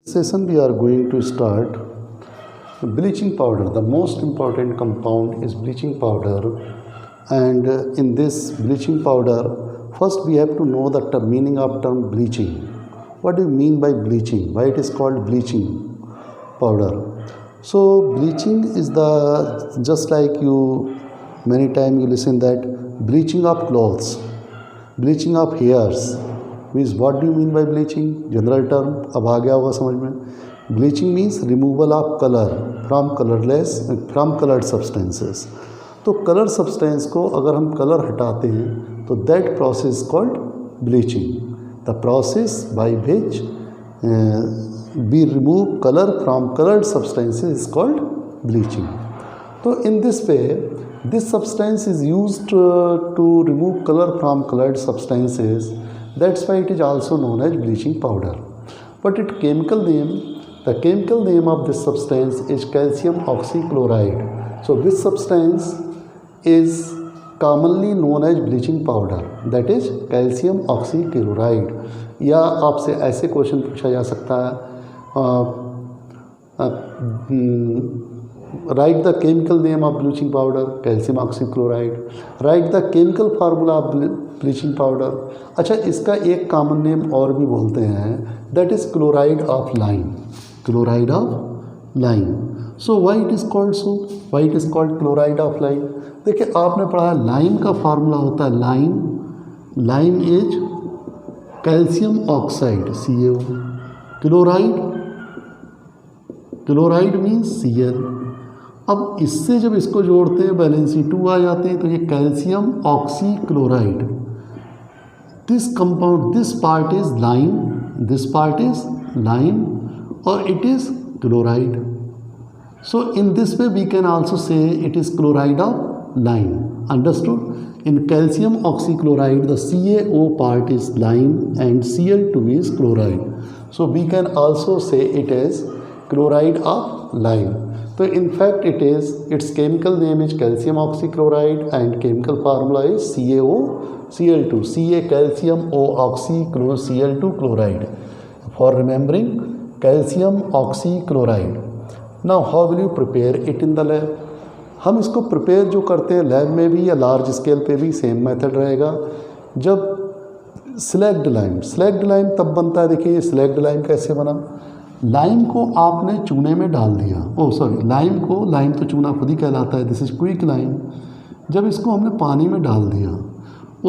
Session we are going to start bleaching powder. The most important compound is bleaching powder, and in this bleaching powder, first we have to know the meaning of term bleaching. What do you mean by bleaching? Why it is called bleaching powder? So bleaching is the, just like you many times you listen that bleaching of clothes, bleaching of hairs. Means what do you mean by bleaching? General term अब आ गया होगा समझ में। Bleaching means removal of colour from coloured substances. तो colour substance को अगर हम कलर हटाते हैं तो that process called bleaching. The process by which we remove colour from coloured substances is called bleaching. तो in this way this substance is used to remove colour from coloured substances. That's why it is also known as bleaching powder. But its chemical name, the chemical name of this substance is calcium oxychloride. So this substance is commonly known as bleaching powder, that is calcium oxychloride. या आपसे ऐसे question पूछा जा सकता है, write the chemical name of bleaching powder, calcium oxychloride. Write the chemical formula of bleaching powder. अच्छा, इसका एक कॉमन नेम और भी बोलते हैं, that is chloride of lime. Chloride of lime. So why it is called so? Why it is called chloride of lime? देखिए, आपने पढ़ा है लाइम का फार्मूला होता है lime. Lime is calcium oxide CaO. Chloride means Cl. अब इससे जब इसको जोड़ते हैं वैलेंसी 2 आ जाते हैं, तो ये calcium oxychloride. This compound, this part is lime, this part is lime, और it is chloride. So in this way we can also say it is chloride of lime. Understood? In calcium oxychloride the CaO part is lime and Cl2 is chloride. So we can also say it is chloride of lime. So in fact it is, its chemical name is calcium oxychloride and chemical formula is CaOCl2. Ca calcium O oxy Cl2 chloride. For remembering, calcium oxychloride. Now how will you prepare it in the lab? हम इसको prepare जो करते हैं lab में भी या large scale पे भी सेम मेथड रहेगा. जब स्लैग्ड लाइम तब बनता है. देखिए, ये स्लैग्ड लाइम कैसे बना? लाइम को आपने चूने में डाल दिया. लाइम तो चूना खुद ही कहलाता है, दिस इज क्विक लाइम. जब इसको हमने पानी में डाल दिया,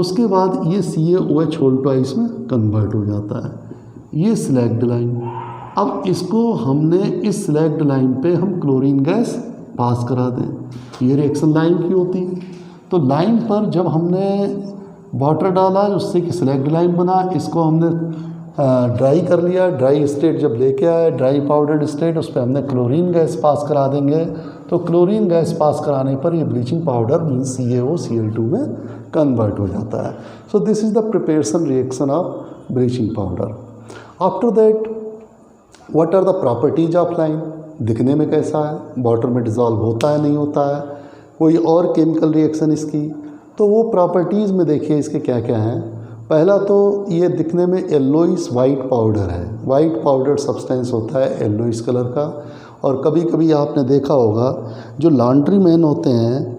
उसके बाद ये CaOH होल ट्वाइस में कन्वर्ट हो जाता है. ये स्लैग्ड लाइम. अब इसको हमने इस स्लैग्ड लाइम पे हम क्लोरीन गैस पास करा दें. ये रिएक्शन लाइम की होती है. तो लाइम पर जब हमने वाटर डाला उससे कि स्लैग्ड लाइम बना, इसको हमने ड्राई कर लिया. ड्राई स्टेट जब लेके आए, ड्राई पाउडर्ड स्टेट, उस पर हमने क्लोरीन गैस पास करा देंगे. तो क्लोरीन गैस पास कराने पर ये ब्लीचिंग पाउडर मीन्स CaOCl2 में कन्वर्ट हो जाता है. So this is the preparation reaction of bleaching powder. After that what are the properties of lime? दिखने में कैसा है? वाटर में डिज़ोल्व होता है, नहीं होता है? कोई और केमिकल रिएक्शन इसकी? तो वो प्रॉपर्टीज़ में देखिए इसके क्या क्या हैं. पहला तो ये दिखने में येलोइश वाइट पाउडर है. वाइट पाउडर सब्सटेंस होता है येलोइश कलर का. और कभी कभी आपने देखा होगा जो लॉन्ड्री मैन होते हैं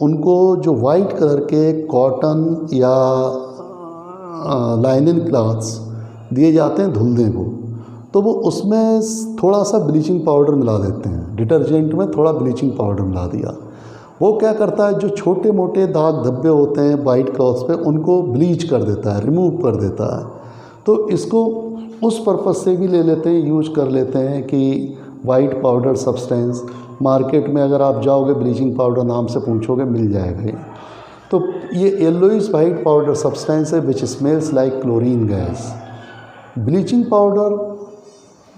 उनको जो वाइट कलर के कॉटन या लाइनिन क्लॉथ्स दिए जाते हैं धुलने को, तो वो उसमें थोड़ा सा ब्लीचिंग पाउडर मिला देते हैं. डिटर्जेंट में थोड़ा ब्लीचिंग पाउडर मिला दिया. वो क्या करता है, जो छोटे मोटे दाग धब्बे होते हैं वाइट क्लॉथ्स पे, उनको ब्लीच कर देता है, रिमूव कर देता है. तो इसको उस पर्पज़ से भी ले लेते हैं, यूज कर लेते हैं कि वाइट पाउडर सब्सटेंस मार्केट में अगर आप जाओगे ब्लीचिंग पाउडर नाम से पूछोगे मिल जाएगा ये. तो ये येलोइश वाइट पाउडर सब्सटेंस है which smells like chlorine gas. Bleaching powder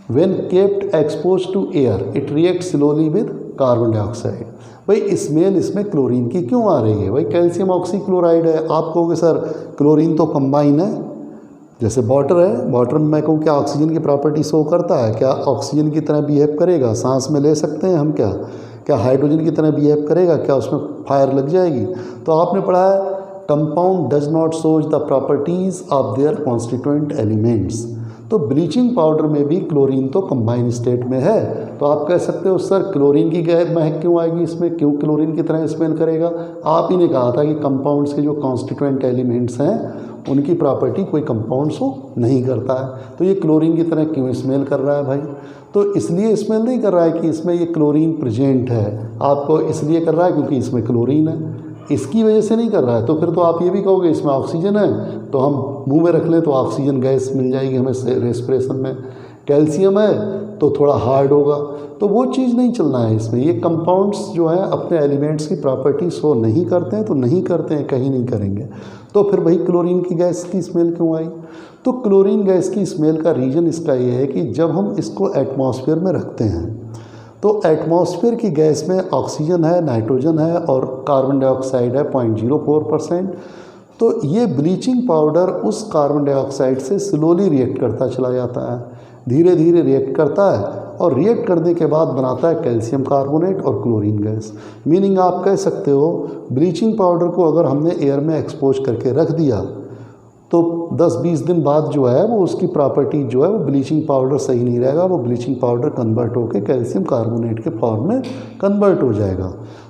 when kept expose to air it react slowly with carbon dioxide. भाई स्मेल इसमें क्लोरीन की क्यों आ रही है? भाई कैल्शियम ऑक्सीक्लोराइड है. आप कहोगे सर क्लोरीन तो कंबाइन है, जैसे वाटर है. वाटर में मैं कहूँ क्या ऑक्सीजन की प्रॉपर्टी शो करता है? क्या ऑक्सीजन की तरह बिहेव करेगा? सांस में ले सकते हैं हम क्या हाइड्रोजन की तरह बिहेव करेगा? क्या उसमें फायर लग जाएगी? तो आपने पढ़ा है compound does not show the properties of their constituent elements. तो ब्लीचिंग पाउडर में भी क्लोरीन तो कंबाइन स्टेट में है। तो आप कह सकते हो सर क्लोरीन की महक क्यों आएगी इसमें, क्यों क्लोरीन की तरह स्मेल करेगा। आप ही ने कहा था कि कंपाउंड्स के जो कॉन्स्टिट्यूएंट एलिमेंट्स हैं उनकी प्रॉपर्टी कोई कंपाउंड्स को नहीं करता है, तो ये क्लोरीन की तरह क्यों स्मेल कर रहा है भाई। तो इसलिए स्मेल नहीं कर रहा है कि इसमें ये क्लोरीन प्रेजेंट है, आपको इसलिए कर रहा है क्योंकि इसमें क्लोरीन है, इसकी वजह से नहीं कर रहा है। तो फिर तो आप ये भी कहोगे इसमें ऑक्सीजन है तो हम मुंह में रख लें तो ऑक्सीजन गैस मिल जाएगी हमें रेस्पिरेशन में, कैल्शियम है तो थोड़ा हार्ड होगा, तो वो चीज़ नहीं चलना है इसमें। ये कंपाउंड्स जो है अपने एलिमेंट्स की प्रॉपर्टी शो नहीं करते हैं, तो नहीं करते हैं, कहीं नहीं करेंगे। तो फिर भाई क्लोरीन की गैस की स्मेल क्यों आई। तो क्लोरीन गैस की स्मेल का रीज़न इसका ये है कि जब हम इसको एटमॉस्फेयर में रखते हैं तो एटमॉस्फेयर की गैस में ऑक्सीजन है, नाइट्रोजन है और कार्बन डाइऑक्साइड है 0.04%। तो ये ब्लीचिंग पाउडर उस कार्बन डाइऑक्साइड से स्लोली रिएक्ट करता चला जाता है, धीरे धीरे रिएक्ट करता है और रिएक्ट करने के बाद बनाता है कैल्शियम कार्बोनेट और क्लोरीन गैस। मीनिंग आप कह सकते हो ब्लीचिंग पाउडर को अगर हमने एयर में एक्सपोज करके रख दिया तो 10-20 दिन बाद जो है वो उसकी प्रॉपर्टी जो है वो ब्लीचिंग पाउडर सही नहीं रहेगा, वो ब्लीचिंग पाउडर कन्वर्ट होकर कैल्शियम कार्बोनेट के फॉर्म में कन्वर्ट हो जाएगा।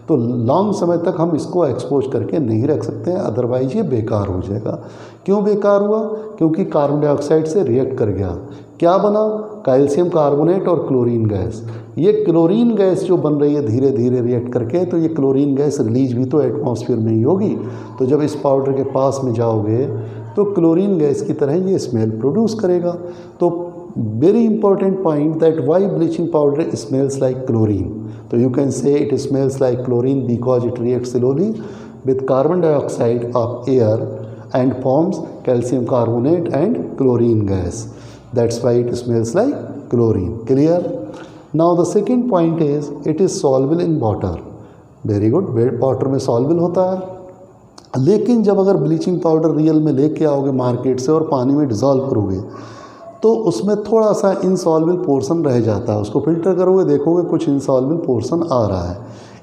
तो लॉन्ग समय तक हम इसको एक्सपोज करके नहीं रख सकते हैं, अदरवाइज ये बेकार हो जाएगा। क्यों बेकार हुआ, क्योंकि कार्बन डाइऑक्साइड से रिएक्ट कर गया, क्या बना कैल्शियम कार्बोनेट और क्लोरीन गैस। ये क्लोरीन गैस जो बन रही है धीरे धीरे रिएक्ट करके, तो ये क्लोरीन गैस रिलीज भी तो एटमॉस्फेयर में ही होगी। तो जब इस पाउडर के पास में जाओगे तो क्लोरीन गैस की तरह ये स्मेल प्रोड्यूस करेगा। तो very important point that why bleaching powder smells like chlorine. तो you can say it smells like chlorine because it reacts slowly with carbon dioxide of air and forms calcium carbonate and chlorine gas. That's why it smells like chlorine. Clear? Now the second point is it is soluble in water. Very good. Water में soluble होता है, लेकिन जब अगर bleaching powder real में लेके आओगे market से और पानी में डिज़ोल्व करोगे तो उसमें थोड़ा सा इनसॉल्वेबल पोर्शन रह जाता है। उसको फिल्टर करोगे देखोगे कुछ इनसॉल्वेबल पोर्शन आ रहा है।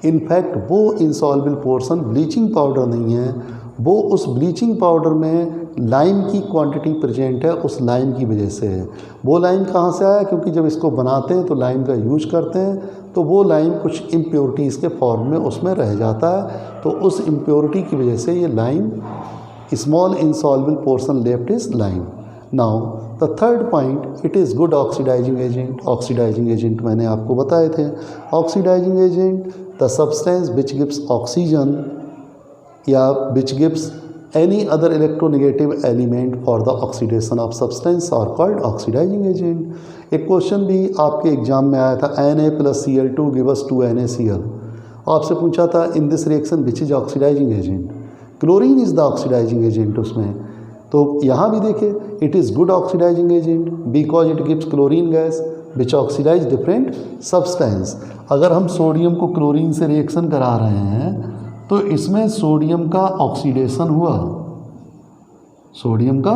इनफैक्ट वो इनसॉल्वेबल पोर्शन ब्लीचिंग पाउडर नहीं है, वो उस ब्लीचिंग पाउडर में लाइम की क्वांटिटी प्रेजेंट है, उस लाइम की वजह से है। वो लाइम कहाँ से आया, क्योंकि जब इसको बनाते हैं तो लाइम का यूज करते हैं तो वो लाइम कुछ इम्प्योरिटीज़ के फॉर्म में उसमें रह जाता है, तो उस इम्प्योरिटी की वजह से ये lime small insolvable portion left is lime. Now the third point, it is good oxidising agent. Oxidising agent मैंने आपको बताए थे। Oxidising agent the substance which gives oxygen या which gives any other electronegative element for the oxidation of substance are called oxidizing agent। एक question भी आपके exam में आया था, Na+Cl2 give us 2NaCl। आपसे पूछा था in this reaction which is oxidising agent, chlorine is the oxidising agent उसमें। तो यहाँ भी देखिए it is good oxidising agent because it gives chlorine gas which oxidise different substance. अगर हम सोडियम को क्लोरीन से रिएक्शन करा रहे हैं तो इसमें सोडियम का ऑक्सीडेशन हुआ, सोडियम का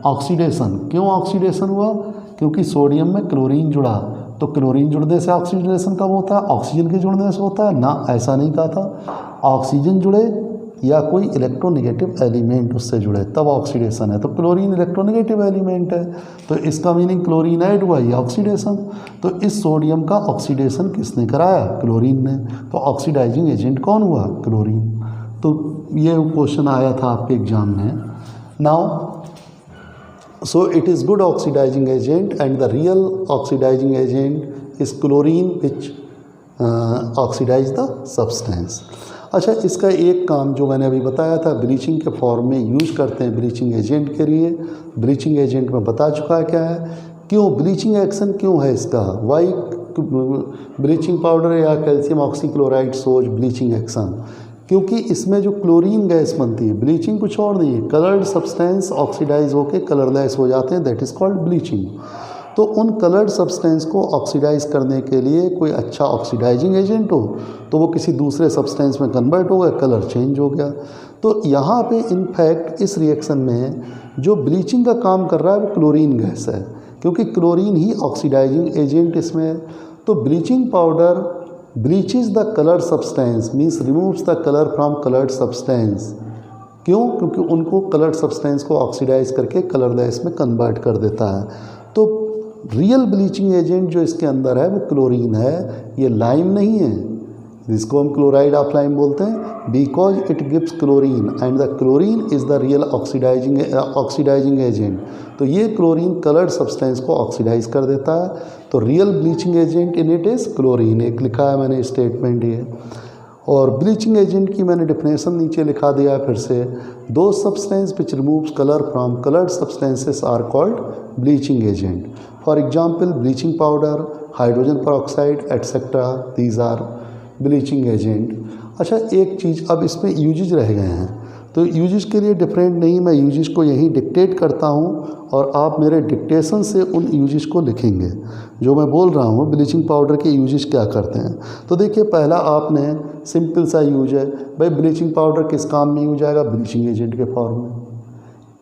ऑक्सीडेशन। क्यों ऑक्सीडेशन हुआ, क्योंकि सोडियम में क्लोरीन जुड़ा। तो क्लोरीन जुड़ने से ऑक्सीडेशन कब होता है, ऑक्सीजन के जुड़ने से होता है ना, ऐसा नहीं कहा था। ऑक्सीजन जुड़े या कोई इलेक्ट्रोनेगेटिव एलिमेंट उससे जुड़े तब ऑक्सीडेशन है। तो क्लोरीन इलेक्ट्रोनेगेटिव एलिमेंट है, तो इसका मीनिंग क्लोरीन ऐड हुआ ये ऑक्सीडेशन। तो इस सोडियम का ऑक्सीडेशन किसने कराया, क्लोरीन ने। तो ऑक्सीडाइजिंग एजेंट कौन हुआ, क्लोरीन। तो ये क्वेश्चन आया था आपके एग्जाम में। Now so it is good oxidising agent and the real oxidising agent is chlorine which oxidise the substance. अच्छा, इसका एक काम जो मैंने अभी बताया था ब्लीचिंग के फॉर्म में यूज करते हैं ब्लीचिंग एजेंट के लिए। ब्लीचिंग एजेंट में बता चुका है क्या है, क्यों ब्लीचिंग एक्शन क्यों है इसका, वाई ब्लीचिंग पाउडर या कैल्शियम ऑक्सीक्लोराइड सोज ब्लीचिंग एक्शन। क्योंकि इसमें जो क्लोरीन गैस बनती है, ब्लीचिंग कुछ और नहीं है, कलर्ड सब्सटेंस ऑक्सीडाइज होकर कलरलेस हो जाते हैं, दैट इज़ कॉल्ड ब्लीचिंग। तो उन कलर्ड सब्सटेंस को ऑक्सीडाइज करने के लिए कोई अच्छा ऑक्सीडाइजिंग एजेंट हो तो वो किसी दूसरे सब्सटेंस में कन्वर्ट हो गया, कलर चेंज हो गया। तो यहाँ पे इनफैक्ट इस रिएक्शन में जो ब्लीचिंग का काम कर रहा है वो क्लोरीन गैस है, क्योंकि क्लोरीन ही ऑक्सीडाइजिंग एजेंट इसमें है। तो bleaching powder bleaches the coloured substance means removes the colour from coloured substance. क्यों, क्योंकि उनको कलर्ड सब्सटेंस को ऑक्सीडाइज करके कलरलेस में कन्वर्ट कर देता है। तो रियल ब्लीचिंग एजेंट जो इसके अंदर है वो क्लोरीन है, ये लाइम नहीं है, जिसको हम क्लोराइड ऑफ लाइम बोलते हैं, because it gives chlorine and the chlorine is the real oxidising agent. तो ये क्लोरीन कलर्ड सब्सटेंस को ऑक्सीडाइज कर देता है, तो real bleaching agent in it is chlorine. एक लिखा है मैंने स्टेटमेंट ये, और ब्लीचिंग एजेंट की मैंने डिफिनेशन नीचे लिखा दिया है फिर से, दो substance which removes colour from coloured substances are called bleaching agent. For example bleaching powder, hydrogen peroxide etcetera, these are bleaching agent. अच्छा, एक चीज़ अब इसमें यूजेज रह गए हैं, तो यूजेज के लिए डिफरेंट नहीं, मैं यूजेज को यहीं डिक्टेट करता हूँ और आप मेरे डिक्टेशन से उन यूजेज को लिखेंगे जो मैं बोल रहा हूँ। ब्लीचिंग पाउडर के यूजेज क्या करते हैं, तो देखिए पहला आपने सिंपल सा यूज है, भाई ब्लीचिंग पाउडर किस काम में यूज आएगा, ब्लीचिंग एजेंट के फॉर्म में।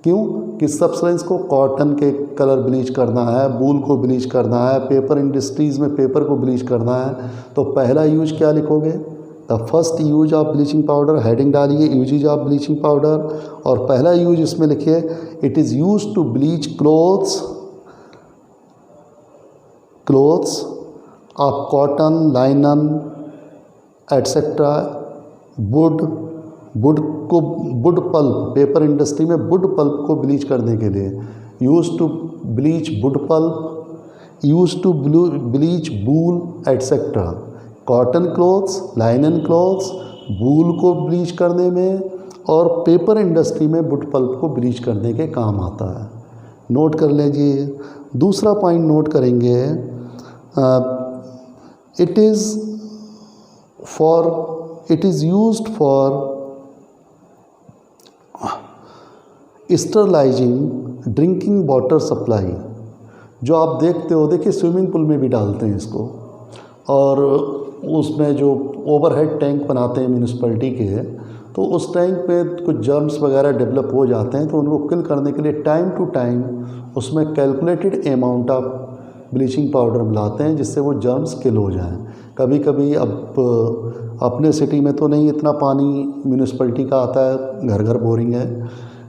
क्यों, किस सब्सटेंस को, कॉटन के कलर ब्लीच करना है, वूल को ब्लीच करना है, पेपर इंडस्ट्रीज़ में पेपर को ब्लीच करना है, तो पहला यूज क्या लिखोगे, the first use of bleaching powder, heading डालिए यूजेज ऑफ ब्लीचिंग पाउडर, और पहला यूज इसमें लिखिए it is use to bleach clothes of cotton, linen etcetera, wood pulp, paper industry में वुड पल्प को ब्लीच करने के लिए, use to bleach wood pulp, use to bleach wool etcetera, cotton clothes, linen clothes, वूल को bleach करने में, और paper industry में वुड पल्प को ब्लीच करने के काम आता है। नोट कर लीजिए। दूसरा पॉइंट नोट करेंगे, it is used for sterilizing drinking water supply. जो आप देखते हो, देखिए स्विमिंग पूल में भी डालते हैं इसको, और उसमें जो ओवरहेड टैंक बनाते हैं म्यूनिसिपैलिटी के, तो उस टैंक पे कुछ जर्म्स वगैरह डेवलप हो जाते हैं, तो उनको किल करने के लिए टाइम टू टाइम उसमें calculated amount of bleaching powder मिलाते हैं, जिससे वो जर्म्स किल हो जाएं। कभी कभी अब अपने सिटी में तो नहीं इतना पानी म्यूनिसिपैलिटी का आता है, घर घर बोरिंग है,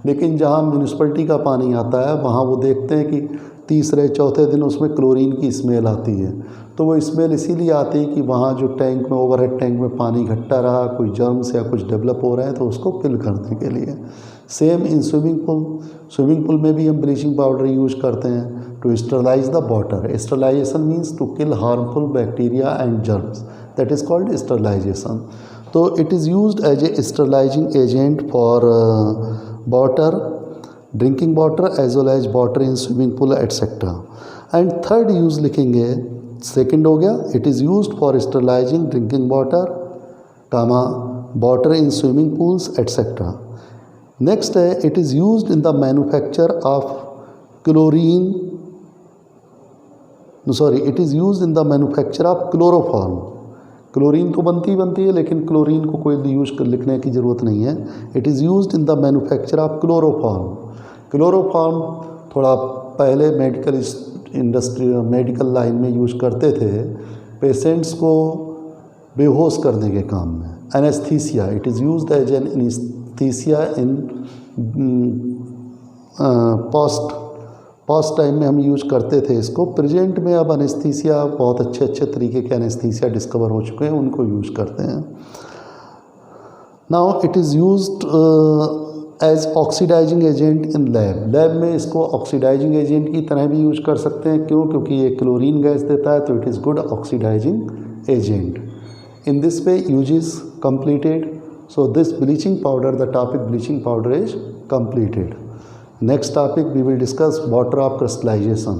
लेकिन जहाँ म्यूनिसिपैलिटी का पानी आता है वहाँ वो देखते हैं कि तीसरे चौथे दिन उसमें क्लोरीन की स्मेल आती है। तो वो स्मेल इसीलिए आती है कि वहाँ जो टैंक में, ओवरहेड टैंक में पानी इकट्ठा रहा, कोई जर्म्स या कुछ डेवलप हो रहा है, तो उसको किल करने के लिए। सेम इन स्विमिंग पूल में भी हम ब्लीचिंग पाउडर यूज करते हैं to sterilize the water. Sterilization means to kill harmful bacteria and germs, that is called sterilization. तो it is used as a sterilizing agent for water, drinking water as well as water in swimming pool etcetera. And third use लिखेंगे, second हो गया, it is used for sterilizing drinking water, comma water in swimming pools etcetera. Next है, it is used in the manufacture of chlorine, sorry, it is used in the manufacture of chloroform. Chlorine तो बनती है, लेकिन chlorine को कोई use कर लिखने की ज़रूरत नहीं है। It is used in the manufacture of chloroform. Chloroform थोड़ा पहले मेडिकल इंडस्ट्री, मेडिकल लाइन में यूज करते थे, पेशेंट्स को बेहोश करने के काम में। Anaesthesia, it is used as an anaesthesia in past time में हम यूज करते थे इसको। प्रेजेंट में अब एनेस्थीसिया, बहुत अच्छे तरीके के एनेस्थीसिया डिस्कवर हो चुके हैं, उनको यूज करते हैं। Now it is used as oxidising agent in lab में इसको ऑक्सीडाइजिंग एजेंट की तरह भी यूज कर सकते हैं। क्यों? क्योंकि ये क्लोरीन गैस देता है, तो it is good oxidising agent. In this way use is completed. So this bleaching powder, the topic bleaching powder is completed. Next topic we will discuss water of crystallization.